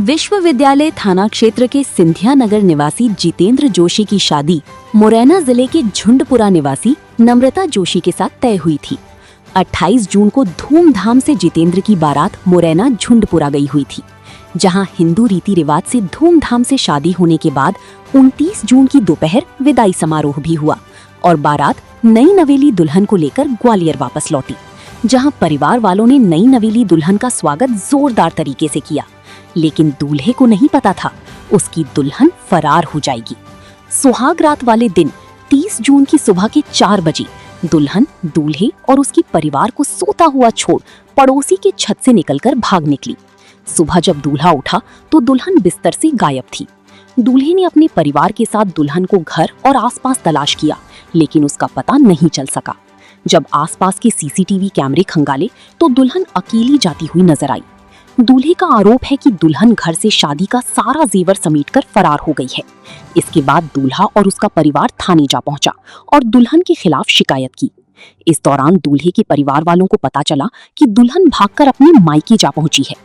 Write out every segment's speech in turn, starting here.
विश्वविद्यालय थाना क्षेत्र के सिंधिया नगर निवासी जितेंद्र जोशी की शादी मुरैना जिले के झुंडपुरा निवासी नम्रता जोशी के साथ तय हुई थी। 28 जून को धूमधाम से जितेंद्र की बारात मुरैना झुंडपुरा गई हुई थी, जहां हिंदू रीति रिवाज से धूमधाम से शादी होने के बाद 29 जून की दोपहर विदाई समारोह भी हुआ और बारात नई नवेली दुल्हन को लेकर ग्वालियर वापस लौटी, जहां परिवार वालों ने नई नवेली दुल्हन का स्वागत जोरदार तरीके से किया। लेकिन दूल्हे को नहीं पता था उसकी दुल्हन फरार हो जाएगी। सुहाग रात वाले दिन 30 जून की सुबह के 4 बजे दुल्हन दूल्हे और उसकी परिवार को सोता हुआ छोड़ पड़ोसी के छत से निकलकर भाग निकली। सुबह जब दूल्हा उठा तो दुल्हन बिस्तर से गायब थी। दूल्हे ने अपने परिवार के साथ दुल्हन को घर और आसपास तलाश किया, लेकिन उसका पता नहीं चल सका। जब आसपास के सीसीटीवी कैमरे खंगाले तो दुल्हन अकेली जाती हुई नजर आई। दूल्हे का आरोप है कि दुल्हन घर से शादी का सारा जेवर समेटकर फरार हो गई है। इसके बाद दूल्हा और उसका परिवार थाने जा पहुंचा और दुल्हन के खिलाफ शिकायत की। इस दौरान दूल्हे के परिवार वालों को पता चला कि दुल्हन भागकर अपने मायके जा पहुंची है।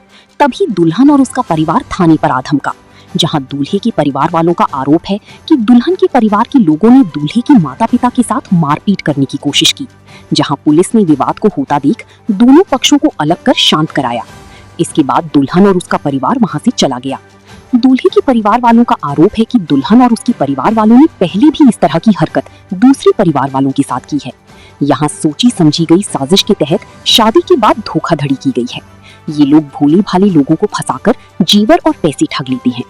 तभी दुल्हन और उसका परिवार थाने पर आ धमका, जहां दूल्हे के परिवार वालों का आरोप है कि दुल्हन के परिवार के लोगों ने दूल्हे के माता पिता के साथ मारपीट करने की कोशिश की, जहां पुलिस ने विवाद को होता देख दोनों पक्षों को अलग कर शांत कराया। इसके बाद दुल्हन और उसका परिवार वहां से चला गया। दूल्हे के परिवार वालों का आरोप है कि दुल्हन और उसके परिवार वालों ने पहले भी इस तरह की हरकत दूसरे परिवार वालों के साथ की है। यहाँ सोची समझी गई साजिश के तहत शादी के बाद धोखाधड़ी की गई है। ये लोग भोले भाले लोगों को फंसाकर जेवर और पैसे ठग लेते हैं।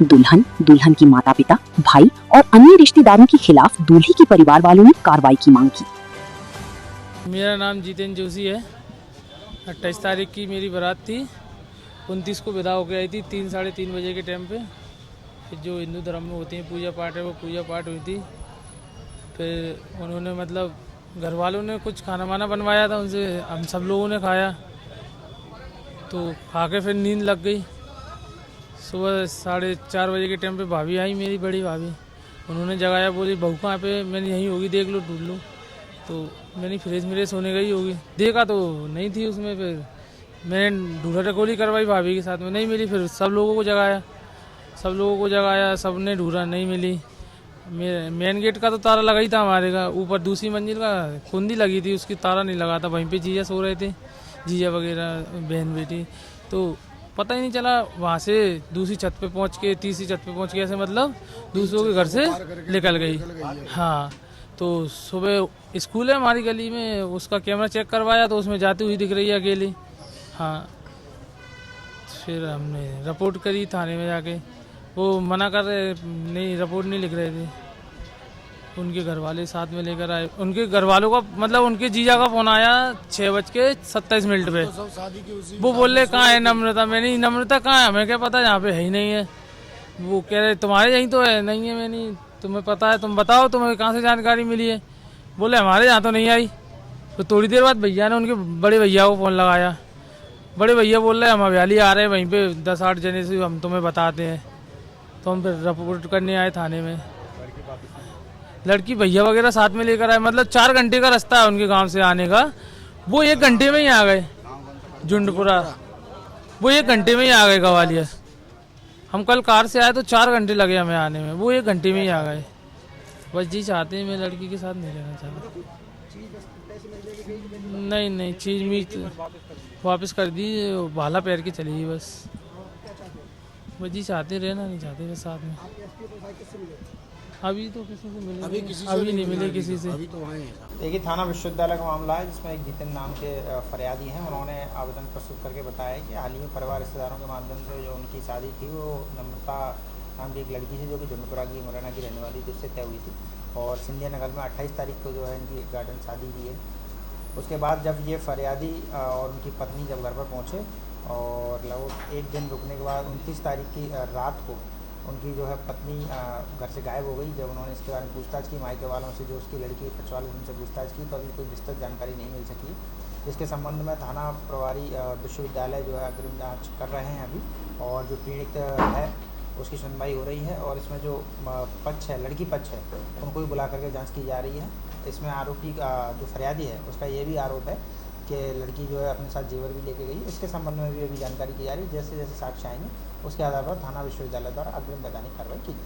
दुल्हन, दुल्हन की माता पिता, भाई और अन्य रिश्तेदारों के खिलाफ दूल्हे के परिवार वालों ने कार्रवाई की मांग की। मेरा नाम जितेंद्र जोशी है। 28 तारीख की मेरी बारात थी। 29 को विदा होकर आई थी 3-3:30 बजे के टाइम पे। फिर जो हिंदू धर्म में होती है पूजा पाठ है, वो पूजा पाठ हुई थी। फिर उन्होंने मतलब घर वालों ने कुछ खाना वाना बनवाया था, उनसे हम सब लोगों ने खाया। तो खा के फिर नींद लग गई। सुबह 4:30 बजे के टाइम पे भाभी आई, मेरी बड़ी भाभी। उन्होंने जगाया, बोली बहू कहाँ पे? मैंने यहीं होगी, देख लो, ढूंढ लो। तो मैंने फ्रेश मिरेश होने गई होगी, देखा तो नहीं थी उसमें। फिर मैंने ढूंढा टकोली करवाई भाभी के साथ में, नहीं मिली। फिर सब लोगों को जगाया, सबने ढूंढा, नहीं मिली। मेन गेट का तो ताला लगा ही था हमारे का, ऊपर दूसरी मंजिल का कुंडी लगी थी, उसकी ताला नहीं लगा था। वहीं पे जीजा सो रहे थे, जीजा वगैरह, बहन बेटी। तो पता ही नहीं चला। वहाँ से दूसरी छत पे पहुँच के, तीसरी छत पे पहुँच के, ऐसे मतलब दूसरों के घर से निकल गई। हाँ, तो सुबह स्कूल है हमारी गली में, उसका कैमरा चेक करवाया तो उसमें जाती हुई दिख रही है अकेली। हाँ, फिर हमने रिपोर्ट करी थाने में जाके। वो मना कर रहे, नहीं रिपोर्ट नहीं लिख रहे थे। उनके घर वाले साथ में लेकर आए। उनके घर वालों का मतलब उनके जीजा का फ़ोन आया 6:27 पे। वो बोल रहे कहाँ है नम्रता? मैंने नम्रता कहाँ है, हमें क्या पता, यहाँ पे है ही नहीं है। वो कह रहे तुम्हारे यहीं तो है, नहीं है। मैं नहीं, तुम्हें पता है, तुम बताओ तुम्हें कहाँ से जानकारी मिली है? बोले हमारे यहाँ तो नहीं आई। तो थोड़ी देर बाद भैया ने उनके बड़े भैया को फ़ोन लगाया। बड़े भैया बोल रहे हम हवेली आ रहे हैं, वहीं पे 10-8 जने से हम तुम्हें बताते हैं। तो हम फिर रिपोर्ट करने आए थाने में। लड़की भैया वगैरह साथ में लेकर आए। मतलब 4 घंटे का रास्ता है उनके गाँव से आने का, वो 1 घंटे में ही आ गए। झुंडपुरा वो 1 घंटे में ही आ गए ग्वालियर। हम कल कार से आए तो 4 घंटे लगे हमें आने में, वो 1 घंटे में ही आ गए। बस जी चाहते हैं, मैं लड़की के साथ नहीं रहना चाहता। नहीं, चीज़ मीज वापस कर दी, भाला पैर के चली गई बस। जी चाहते रहना नहीं चाहते बस साथ में। अभी तो किसी से मिले, अभी नहीं मिले किसी से। देखिए, थाना विश्वविद्यालय का मामला है जिसमें एक जितेंद्र नाम के फरियादी हैं। उन्होंने आवेदन प्रस्तुत करके बताया कि हाल ही में परिवार रिश्तेदारों के माध्यम से जो उनकी शादी थी, वो नम्रता नाम की एक लड़की थी, जो कि झुंडपुरा की मुरैना की रहने वाली थी, उससे तय हुई थी। और सिंधिया नगर में 28 तारीख को जो है इनकी गार्डन शादी हुई है। उसके बाद जब ये फरियादी और उनकी पत्नी जब घर पर पहुँचे और लगभग 1 दिन रुकने के बाद 29 तारीख की रात को उनकी जो है पत्नी घर से गायब हो गई। जब उन्होंने इसके बारे में पूछताछ की मायके वालों से, जो उसकी लड़की सचिवालय उनसे पूछताछ की, तो अभी कोई विस्तृत जानकारी नहीं मिल सकी। इसके संबंध में थाना प्रभारी विश्वविद्यालय जो है अग्रिम जाँच कर रहे हैं अभी, और जो पीड़ित है उसकी सुनवाई हो रही है। और इसमें जो पक्ष है, लड़की पक्ष है, उनको भी बुला करके जाँच की जा रही है। इसमें आरोपी का जो फरियादी है उसका ये भी आरोप है कि लड़की जो है अपने साथ जेवर भी लेके गई। इसके संबंध में भी अभी जानकारी की जा रही है। जैसे जैसे साक्ष्य आएंगे उसके आधार पर थाना विश्वविद्यालय द्वारा अग्रिम वैधानिक कार्रवाई की